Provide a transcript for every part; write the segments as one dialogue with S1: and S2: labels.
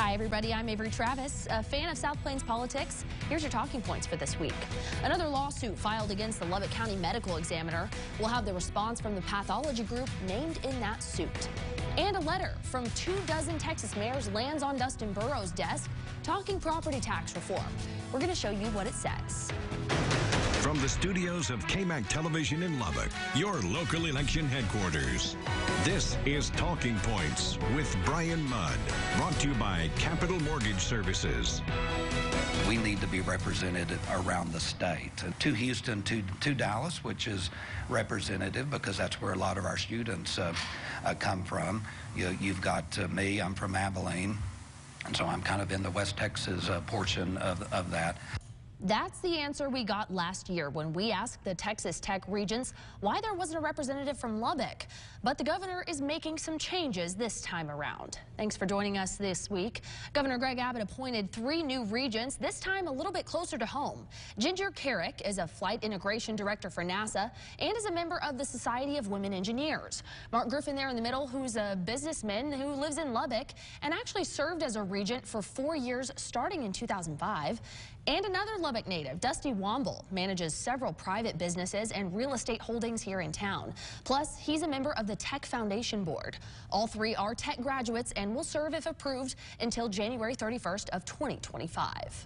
S1: Hi, everybody. I'm Avery Travis, a fan of South Plains politics. Here's your talking points for this week. Another lawsuit filed against the Lubbock County Medical Examiner. We'll have the response from the pathology group named in that suit. And a letter from 24 Texas mayors lands on Dustin Burrow's desk talking property tax reform. We're going to show you what it says.
S2: From the studios of KMAC Television in Lubbock, your local election headquarters. This is Talking Points with Bryan Mudd, brought to you by Capital Mortgage Services.
S3: We need to be represented around the state. To Houston, to Dallas, which is representative because that's where a lot of our students come from. You've got me, I'm from Abilene, and so I'm kind of in the West Texas portion of that.
S1: That's the answer we got last year when we asked the Texas Tech regents why there wasn't a representative from Lubbock. But the governor is making some changes this time around. Thanks for joining us this week. Governor Greg Abbott appointed 3 new regents, this time a little bit closer to home. Ginger Carrick is a flight integration director for NASA and is a member of the Society of Women Engineers. Mark Griffin there in the middle, who's a businessman who lives in Lubbock and actually served as a regent for 4 years starting in 2005. And another Lubbock native, Dusty Womble, manages several private businesses and real estate holdings here in town. Plus, he's a member of the Tech Foundation Board. All 3 are Tech graduates and will serve, if approved, until January 31st of 2025.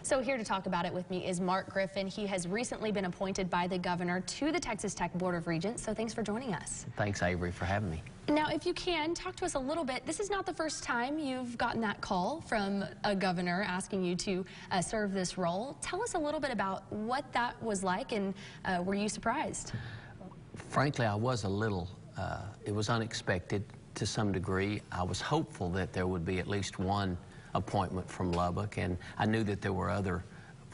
S1: So here to talk about it with me is Mark Griffin. He has recently been appointed by the governor to the Texas Tech Board of Regents, so thanks for joining us.
S4: Thanks, Avery, for having me.
S1: Now, if you can, talk to us a little bit. This is not the first time you've gotten that call from a governor asking you to serve this role. Tell us a little bit about what that was like, and were you surprised?
S4: Frankly, I was a little. It was unexpected to some degree. I was hopeful that there would be at least one appointment from Lubbock, and I knew that there were other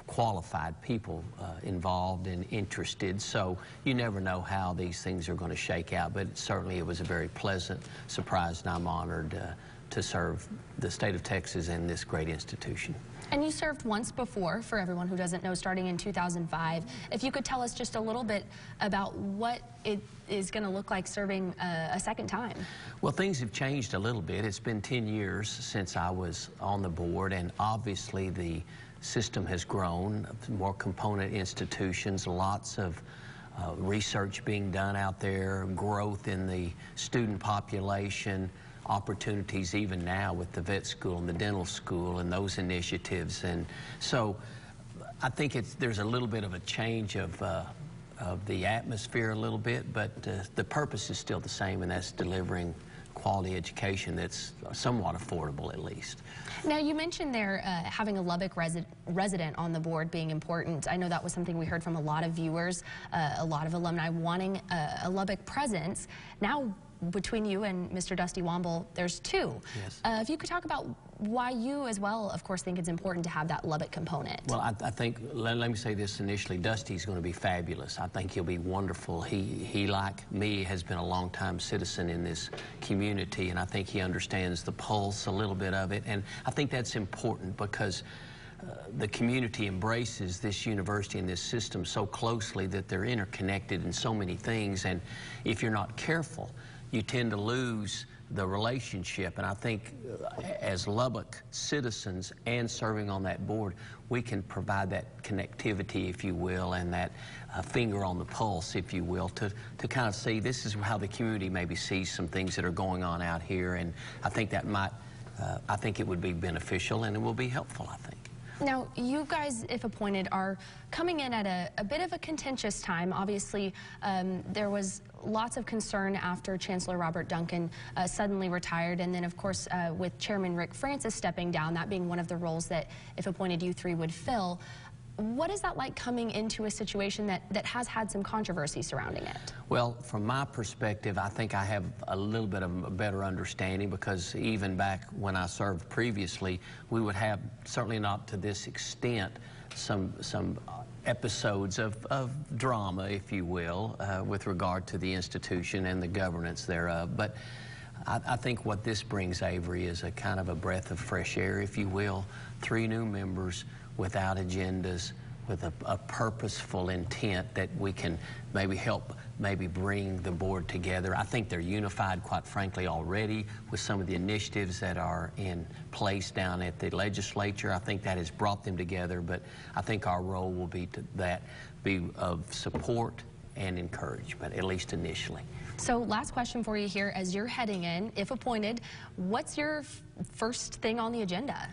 S4: qualified people involved and interested, so you never know how these things are going to shake out, but certainly it was a very pleasant surprise, and I'm honored to serve the state of Texas and this great institution.
S1: And you served once before, for everyone who doesn't know, starting in 2005. If you could tell us just a little bit about what it is going to look like serving a second time.
S4: Well, things have changed a little bit. It's been 10 years since I was on the board, and obviously the system has grown, more component institutions, lots of research being done out there, growth in the student population, opportunities even now with the vet school and the dental school and those initiatives. And so I think there's a little bit of a change of the atmosphere a little bit, but the purpose is still the same, and that's delivering quality education that's somewhat affordable at least.
S1: Now, you mentioned there having a Lubbock resident on the board being important. I know that was something we heard from a lot of viewers, a lot of alumni wanting a Lubbock presence. Now, between you and Mr. Dusty Womble, there's 2.
S4: Yes.
S1: If you could talk about why you as well, of course, think it's important to have that Lubbock component.
S4: Well, I think, let me say this initially, Dusty's going to be fabulous. I think he'll be wonderful. He, like me, has been a long-time citizen in this community, and I think he understands the pulse, a little bit of it, and I think that's important because the community embraces this university and this system so closely that they're interconnected in so many things, and if you're not careful, you tend to lose the relationship. And I think as Lubbock citizens and serving on that board, we can provide that connectivity, if you will, and that finger on the pulse, if you will, to kind of see this is how the community maybe sees some things that are going on out here. And I think that might, I think it would be beneficial and it will be helpful, I think.
S1: Now, you guys, if appointed, are coming in at a bit of a contentious time. Obviously, there was lots of concern after Chancellor Robert Duncan suddenly retired, and then, of course, with Chairman Rick Francis stepping down, that being one of the roles that, if appointed, you 3 would fill. What is that like coming into a situation that has had some controversy surrounding it?
S4: Well, from my perspective, I think I have a little bit of a better understanding because even back when I served previously, we would have, certainly not to this extent, some episodes of drama, if you will, with regard to the institution and the governance thereof. But I think what this brings, Avery, is a kind of a breath of fresh air, if you will. 3 new members without agendas, with a purposeful intent that we can maybe help bring the board together. I think they're unified, quite frankly, already with some of the initiatives that are in place down at the legislature. I think that has brought them together, but I think our role will be of support and encouragement, at least initially.
S1: So last question for you here. As you're heading in, if appointed, what's your first thing on the agenda?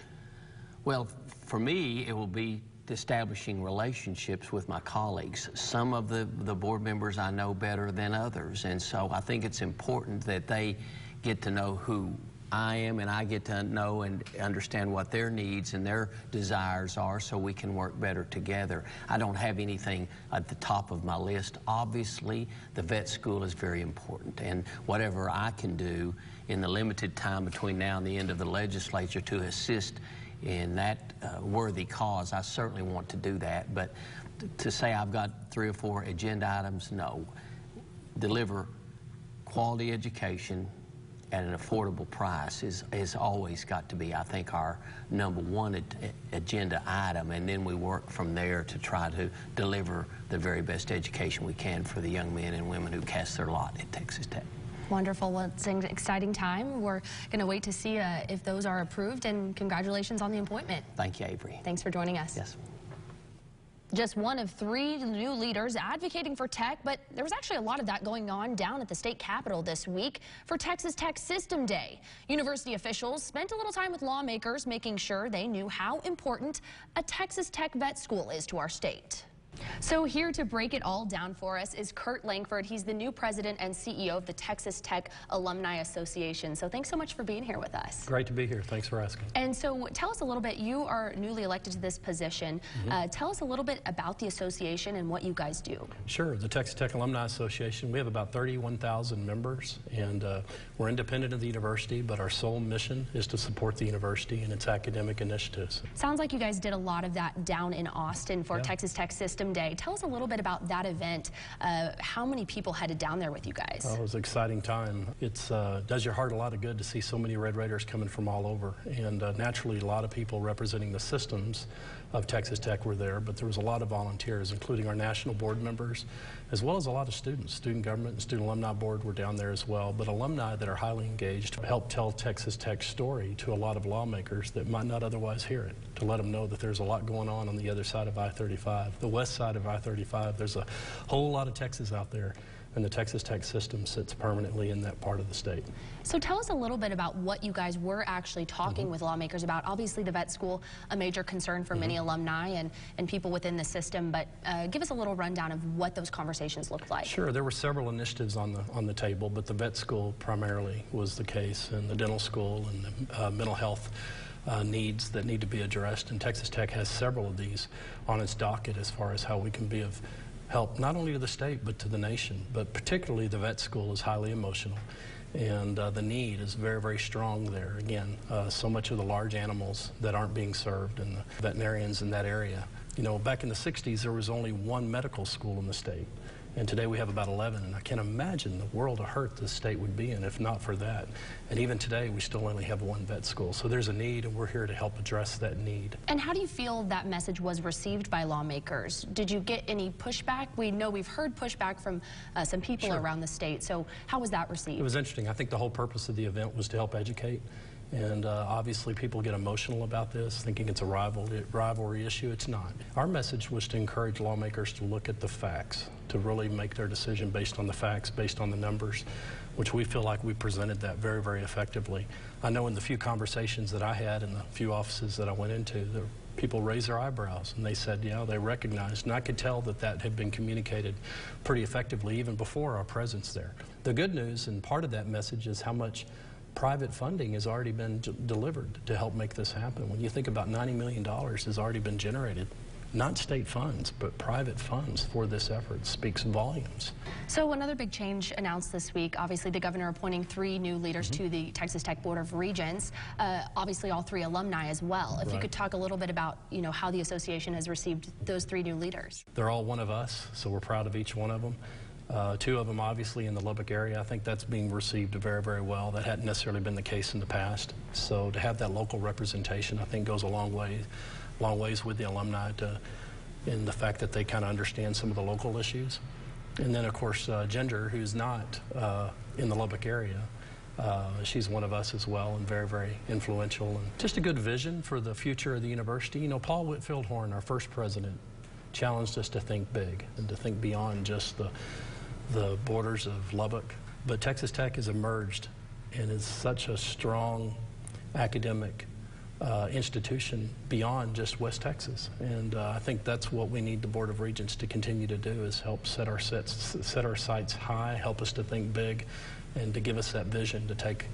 S4: Well, for me, it will be establishing relationships with my colleagues. Some of the board members I know better than others, and so I think it's important that they get to know who I am, and I get to know and understand what their needs and their desires are, so we can work better together. I don't have anything at the top of my list. Obviously, the vet school is very important, and whatever I can do in the limited time between now and the end of the legislature to assist in that worthy cause, I certainly want to do that. But to say I've got 3 or 4 agenda items, no. Deliver quality education at an affordable price is always got to be, I think, our #1 agenda item, and then we work from there to try to deliver the very best education we can for the young men and women who cast their lot at Texas Tech.
S1: Wonderful. Well, it's an exciting time. We're going to wait to see if those are approved, and congratulations on the appointment.
S4: Thank you, Avery.
S1: Thanks for joining us.
S4: Yes.
S1: Just one of 3 new leaders advocating for tech, but there was actually a lot of that going on down at the state capitol this week for Texas Tech System Day. University officials spent a little time with lawmakers making sure they knew how important a Texas Tech vet school is to our state. So here to break it all down for us is Kurt Langford. He's the new president and CEO of the Texas Tech Alumni Association. So thanks so much for being here with us.
S5: Great to be here. Thanks for asking.
S1: And so tell us a little bit, you are newly elected to this position. Tell us a little bit about the association and what you guys do.
S5: Sure. The Texas Tech Alumni Association, we have about 31,000 members, and we're independent of the university, but our sole mission is to support the university and its academic initiatives.
S1: Sounds like you guys did a lot of that down in Austin for Texas Tech System Day. Tell us a little bit about that event. How many people headed down there with you guys?
S5: Oh, it was an exciting time. It does your heart a lot of good to see so many Red Raiders coming from all over. And naturally, a lot of people representing the systems of Texas Tech were there, but there was a lot of volunteers, including our national board members, as well as a lot of students. Student government and student alumni board were down there as well, but alumni that are highly engaged to help tell Texas Tech's story to a lot of lawmakers that might not otherwise hear it, to let them know that there's a lot going on the other side of I-35. The west side of I-35, there's a whole lot of Texas out there, and the Texas Tech system sits permanently in that part of the state.
S1: So tell us a little bit about what you guys were actually talking with lawmakers about. Obviously, the vet school, a major concern for many alumni and people within the system, but give us a little rundown of what those conversations looked like.
S5: Sure, there were several initiatives on the table, but the vet school primarily was the case, and the dental school and the mental health needs that need to be addressed. And Texas Tech has several of these on its docket as far as how we can be of help not only to the state but to the nation. But particularly the vet school is highly emotional, and the need is very, very strong there. Again, so much of the large animals that aren't being served and the veterinarians in that area. You know, back in the 60s there was only 1 medical school in the state, and today we have about 11, and I can't imagine the world of hurt this state would be in if not for that. And even today we still only have 1 vet school, so there's a need, and we're here to help address that need.
S1: And how do you feel that message was received by lawmakers? Did you get any pushback? We know we've heard pushback from some people around the state, so how was that received?
S5: It was interesting. I think the whole purpose of the event was to help educate. And obviously people get emotional about this, thinking it's a rivalry issue. It's not. Our message was to encourage lawmakers to look at the facts, to really make their decision based on the facts, based on the numbers, which we feel like we presented that very, very effectively. I know in the few conversations that I had in the few offices that I went into, people raised their eyebrows and they said, you know, they recognized, and I could tell that that had been communicated pretty effectively even before our presence there. The good news, and part of that message, is how much private funding has already been delivered to help make this happen. When you think about $90 million has already been generated, not state funds, but private funds for this effort, speaks volumes.
S1: So another big change announced this week, obviously the governor appointing 3 new leaders to the Texas Tech Board of Regents, obviously all 3 alumni as well. If you could talk a little bit about, you know, how the association has received those 3 new leaders.
S5: They're all one of us, so we're proud of each one of them. 2 of them obviously in the Lubbock area. I think that's being received very, very well. That hadn't necessarily been the case in the past. So to have that local representation, I think, goes a long ways with the alumni to in the fact that they kind of understand some of the local issues. And then, of course, Ginger, who's not in the Lubbock area, she's one of us as well, and very, very influential, and just a good vision for the future of the university. You know, Paul Whitfield Horn, our first president, challenged us to think big and to think beyond just the borders of Lubbock. But Texas Tech has emerged and is such a strong academic institution beyond just West Texas. And I think that's what we need the Board of Regents to continue to do, is help set our sights high, help us to think big, and to give us that vision to take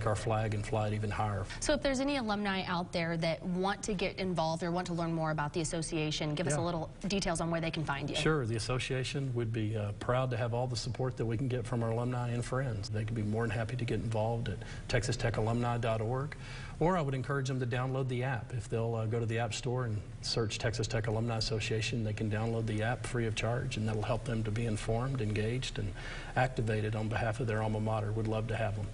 S5: our flag and fly it even higher.
S1: So if there's any alumni out there that want to get involved or want to learn more about the association, give us a little details on where they can find you.
S5: Sure. The association would be proud to have all the support that we can get from our alumni and friends. They could be more than happy to get involved at texastechalumni.org, or I would encourage them to download the app. If they'll go to the App Store and search Texas Tech Alumni Association, they can download the app free of charge, and that'll help them to be informed, engaged, and activated on behalf of their alma mater. Would love to have them.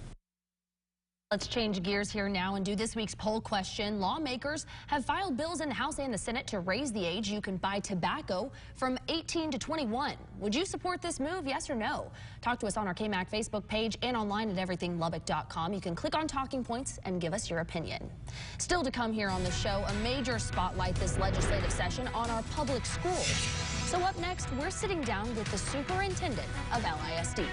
S1: Let's change gears here now and do this week's poll question. Lawmakers have filed bills in the House and the Senate to raise the age you can buy tobacco from 18 to 21. Would you support this move, yes or no? Talk to us on our KMAC Facebook page and online at everythinglubbock.com. You can click on Talking Points and give us your opinion. Still to come here on the show, a major spotlight this legislative session on our public schools. So up next, we're sitting down with the superintendent of LISD.